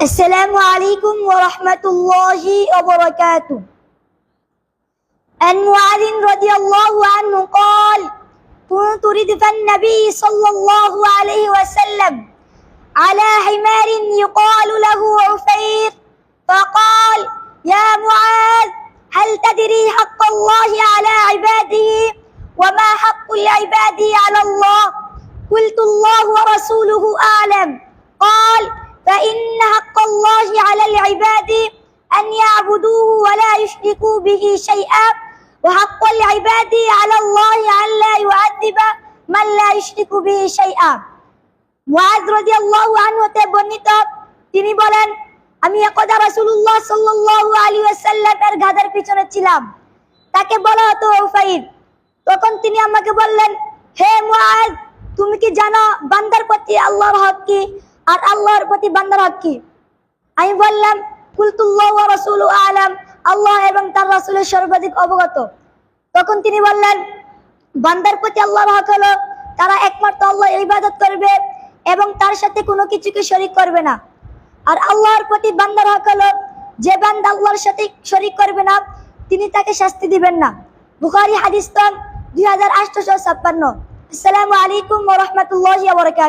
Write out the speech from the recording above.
السلام عليكم ورحمة الله وبركاته. عن معاذ رضي الله عنه قال: كنت ردف النبي صلى الله عليه وسلم على حمار يقال له عفير، فقال: يا معاذ، هل تدري حق الله على عباده وما حق العباد على الله؟ قلت: الله ورسوله أعلم. قال: فإن حق الله على العباد أن يعبدوه ولا يشركوا به شيئا، وحق العباد على الله أن لا يعذب من لا يشرك به شيئا. মুআয রাদিয়াল্লাহু আনহু হতে বর্ণিত, তিনি বলেন, আমি একদা রাসূলুল্লাহ সাল্লাল্লাহু আলাইহি ওয়াসাল্লামের গাধার পিছনে ছিলাম। তাকে বলা হতো উফাইর। তখন তিনি আমাকে বললেন, হে মুআয, তুমি কি জানো বান্দার প্রতি আল্লাহর হক কি আর আল্লাহর প্রতি বান্দার হক কি? আমি বললাম, কুলতুল্লাহু ওয়া রাসূলুহু আ'লাম, আল্লাহ এবং তার রাসূলের সর্বাধিক অবগত। তখন তিনি বললেন, বান্দার প্রতি আল্লাহর হক হলো তারা একমাত্র আল্লাহর ইবাদত করবে এবং তার সাথে কোনো কিছুকে শরীক করবে না। আর আল্লাহর প্রতি বান্দার হক হলো যে বান্দা আল্লাহর সাথে শরীক করবে না তিনি তাকে শাস্তি দিবেন না। বুখারী হাদিস 2856। আসসালামু আলাইকুম ওয়া রাহমাতুল্লাহি ওয়া বারাকাতুহু।